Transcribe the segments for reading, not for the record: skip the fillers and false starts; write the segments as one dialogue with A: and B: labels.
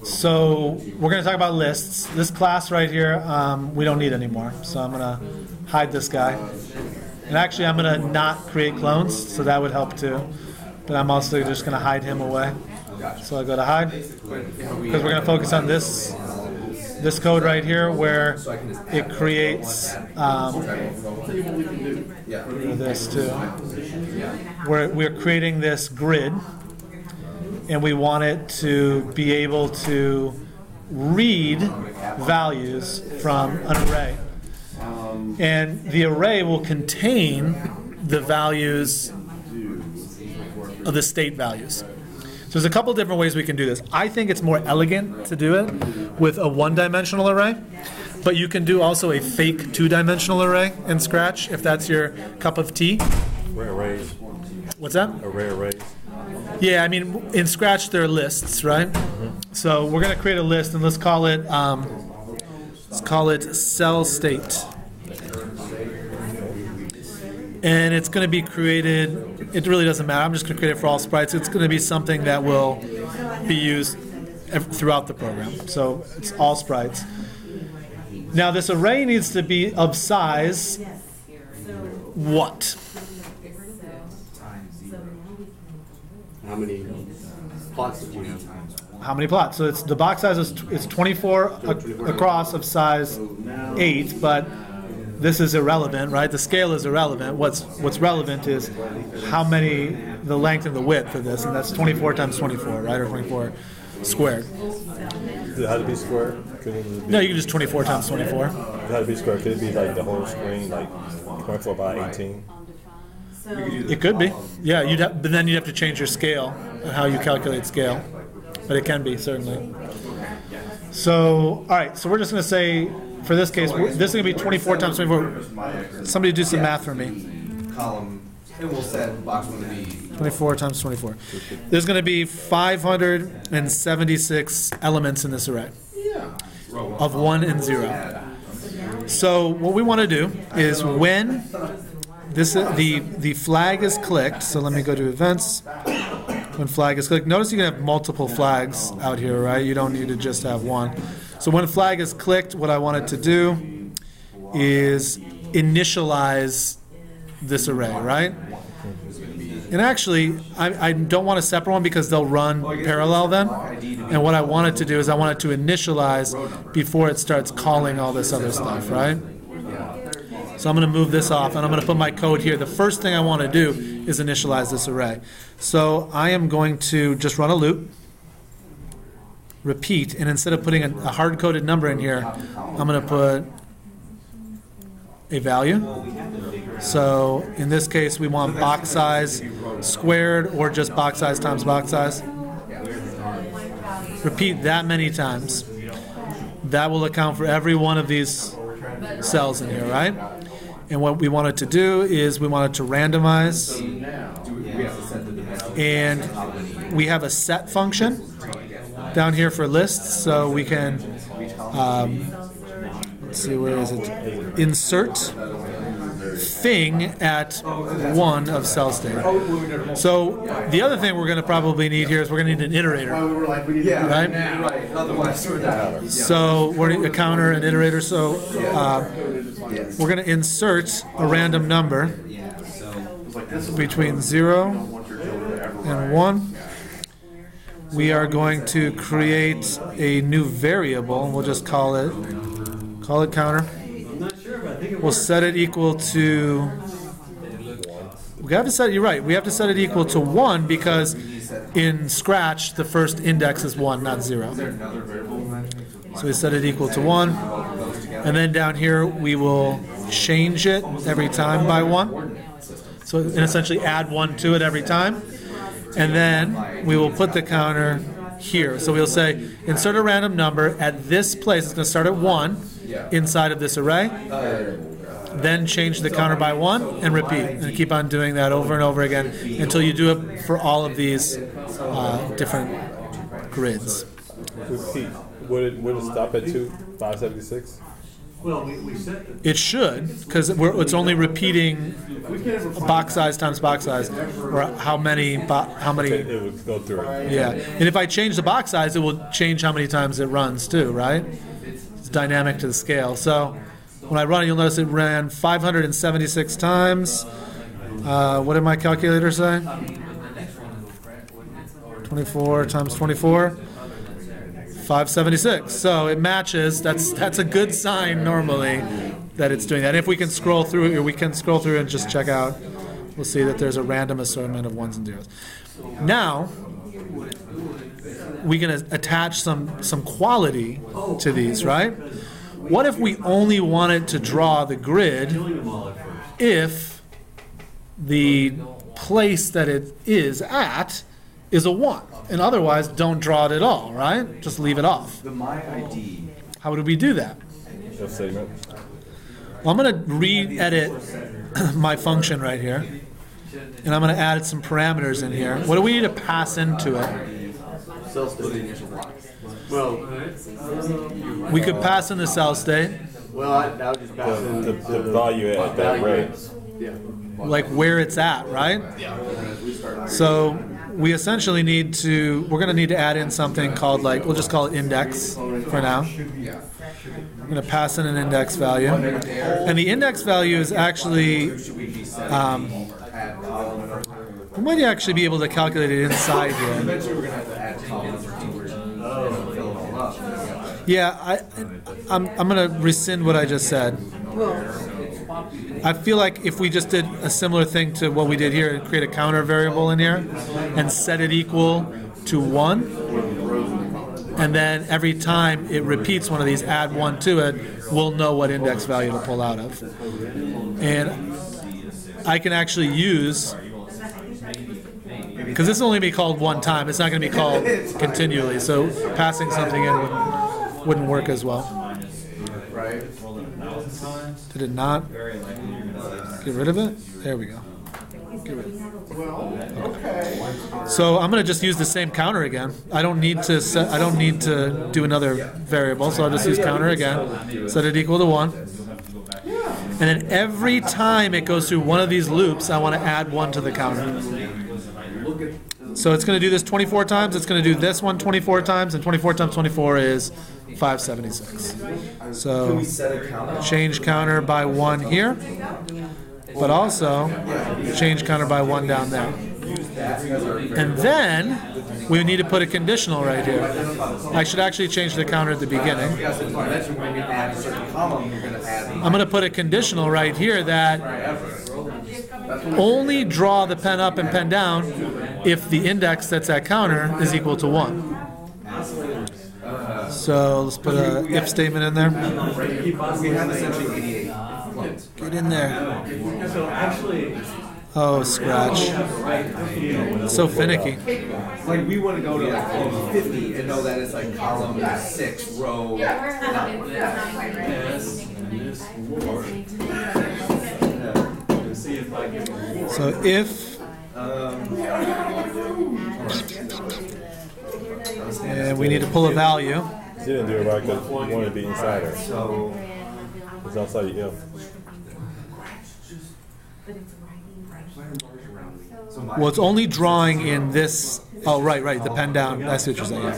A: So we're going to talk about lists. This class right here, we don't need anymore. So I'm going to hide this guy. And actually, I'm going to not create clones, so that would help too. But I'm also just going to hide him away. So I go to hide, because we're going to focus on this code right here, where it creates this too. We're creating this grid, and we want it to be able to read values from an array. And the array will contain the values of the state values. So there's a couple different ways we can do this. I think it's more elegant to do it with a one-dimensional array, but you can do also a fake two-dimensional array in Scratch if that's your cup of tea.
B: Arrays.
A: What's that?
B: Arrays.
A: Yeah, I mean, in Scratch there are lists, right? Mm-hmm. So we're going to create a list, and let's call it cell state. And it's going to be created, it really doesn't matter, I'm just going to create it for all sprites. It's going to be something that will be used throughout the program. So it's all sprites. Now this array needs to be of size what?
B: How many plots did you have?
A: How many plots? So it's the box size is 24 across of size 8, but this is irrelevant, right? The scale is irrelevant. What's relevant is how many, the length and the width of this, and that's 24 times 24, right? Or 24 squared.
B: Does it have to be square?
A: No, you can just 24 times 24.
B: Does it have to be square? Could it be like the whole screen, like 24 by 18?
A: It could be. Yeah, but then you'd have to change your scale and how you calculate scale. But it can be, certainly. So, all right, so we're just going to say, for this case, this is going to be 24 times 24. Somebody do some math for me.
C: Column, and we'll set box 1 to be
A: 24 times 24. There's going to be 576 elements in this array of 1 and 0. So what we want to do is when the flag is clicked, so let me go to events. When flag is clicked, notice you can have multiple flags out here, right? You don't need to just have one. So when flag is clicked, what I want it to do is initialize this array, right? And actually, I don't want a separate one because they'll run parallel then. And what I want it to do is I want it to initialize before it starts calling all this other stuff, right? So I'm going to move this off, and I'm going to put my code here. The first thing I want to do is initialize this array. So I am going to just run a loop, repeat, and instead of putting a hard-coded number in here, I'm going to put a value. So in this case, we want box size squared or just box size times box size. Repeat that many times. That will account for every one of these cells in here, right? And what we want it to do is we want it to randomize. And we have a set function down here for lists, so we can, let's see, where is it? Insert thing at 1 of cell state. So the other thing we're going to probably need here is we're going to need an iterator, right? So we're going to need a counter, an iterator. So we're going to insert a random number between 0 and 1. We are going to create a new variable. We'll just call it counter. We'll set it equal to, we have to set it, you're right, we have to set it equal to 1 because in Scratch the first index is 1, not 0. So we set it equal to 1, and then down here we will change it every time by 1. So and essentially add 1 to it every time. And then we will put the counter here. So we'll say insert a random number at this place. It's going to start at 1 inside of this array. Then change the counter by 1 and repeat. And keep on doing that over and over again until you do it for all of these different grids.
B: Repeat. Would it stop at 576?
A: It should, because it's only repeating box size times box size, or how many.
B: It would go through it.
A: Yeah, and if I change the box size, it will change how many times it runs too, right? It's dynamic to the scale. So when I run it, you'll notice it ran 576 times. What did my calculator say? 24 times 24. 576. So it matches. That's a good sign normally that it's doing that. And if we can scroll through it, or we can scroll through and just check out, we'll see that there's a random assortment of ones and zeros. Now we can attach some quality to these, right? What if we only wanted to draw the grid if the place that it is at is a 1? And otherwise, don't draw it at all, right? Just leave it off.
C: The my ID.
A: How would we do that?
B: Segment.
A: Well, I'm going to re-edit my function right here. And I'm going to add some parameters in here. What do we need to pass into it? We could pass in the cell state.
B: The value at that rate.
A: Like where it's at, right? So we essentially we're going to need to add in something called, like, we'll just call it index for now. I'm going to pass in an index value. And the index value is actually, we might actually be able to calculate it inside here. Yeah, I'm going to rescind what I just said. I feel like if we just did a similar thing to what we did here and create a counter variable in here and set it equal to 1, and then every time it repeats one of these, add 1 to it, we'll know what index value to pull out of. And I can actually use, because this will only be called one time, it's not going to be called continually, so passing something in wouldn't work as well. Did it not? Get rid of it? There we go. Get rid of it. Okay. So I'm going to just use the same counter again. I don't need to do another variable, so I'll just use counter again. Set it equal to 1. And then every time it goes through one of these loops, I want to add 1 to the counter. So it's going to do this 24 times. It's going to do this one 24 times, and 24 times 24 is 576. So change counter by 1 here, but also change counter by 1 down there. And then we need to put a conditional right here. I should actually change the counter at the beginning. I'm going to put a conditional right here that only draw the pen up and pen down if the index that's at counter is equal to 1. So let's put a if statement in there. Get in there. Oh, Scratch. So finicky.
C: Like, we want to go to like column 50 and know that it's like column 6, row.
A: So if and we need to pull a value.
B: You didn't do it right because you wanted to be inside her. So it's outside the if.
A: Well, it's only drawing in this. Oh, right, the pen down. That's what you're saying.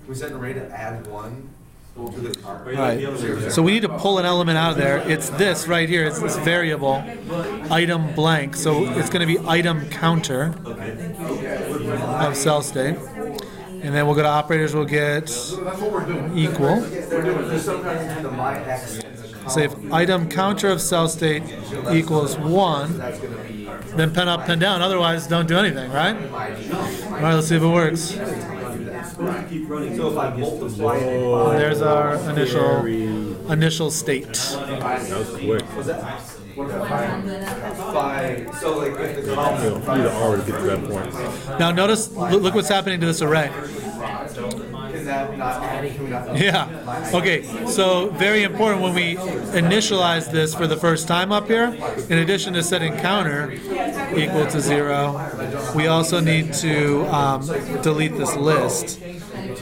C: We set the rate to add 1 to the card.
A: Right. So we need to pull an element out of there. It's this right here. It's this variable, item blank. So it's going to be item counter of cell state. And then we'll go to operators. We'll get equal. So if item counter of cell state equals 1, then pen up, pen down. Otherwise, don't do anything, right? All right, let's see if it works. There's our initial state.
B: That was quick. You already get to that point.
A: Now notice, look what's happening to this array. Yeah. Okay. So very important when we initialize this for the first time up here. In addition to setting counter equal to 0, we also need to delete this list.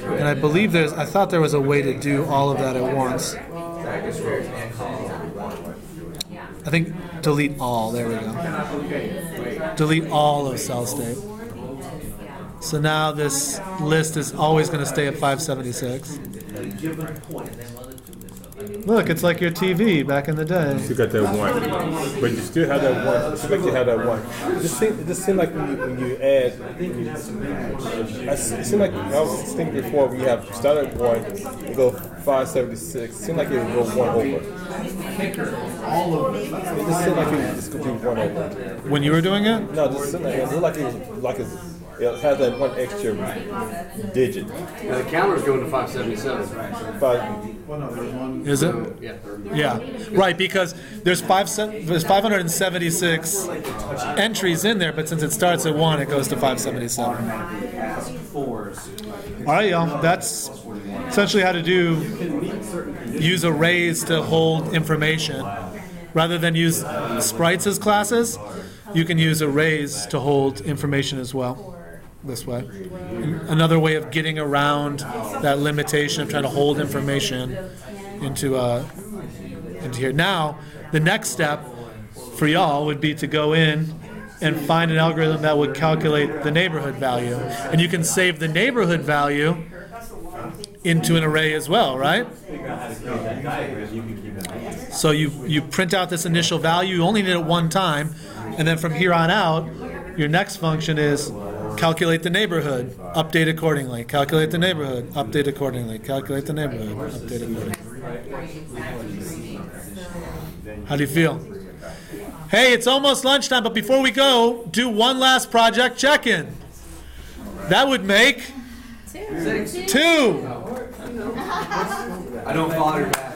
A: And I believe I thought there was a way to do all of that at once. I think delete all, there we go. Delete all of cell state. So now this list is always going to stay at 576. Look, it's like your TV back in the day.
B: You got that one, but you still have that one. It's like you have that one. It just seems like when you add, it seems like I was thinking before when you have started one, you go 576. It seems like it would go one over. It just seemed like it just could be one over.
A: When you were doing it?
B: No, it just seemed like it looked like it has that one extra digit.
D: Now the counter's going to 577.
A: Is it?
D: Yeah.
A: Yeah, right, because there's 576 entries in there, but since it starts at 1, it goes to 577. All right, y'all, that's essentially how to use arrays to hold information. Rather than use sprites as classes, you can use arrays to hold information as well. This way. Another way of getting around that limitation of trying to hold information into here. Now, the next step for y'all would be to go in and find an algorithm that would calculate the neighborhood value. And you can save the neighborhood value into an array as well, right? So you print out this initial value, you only need it one time, and then from here on out, your next function is calculate the neighborhood, update accordingly. Calculate the neighborhood, update accordingly. Calculate the neighborhood, update accordingly. How do you feel? Hey, it's almost lunchtime, but before we go, do one last project check-in. That would make 2.
C: I don't follow her back.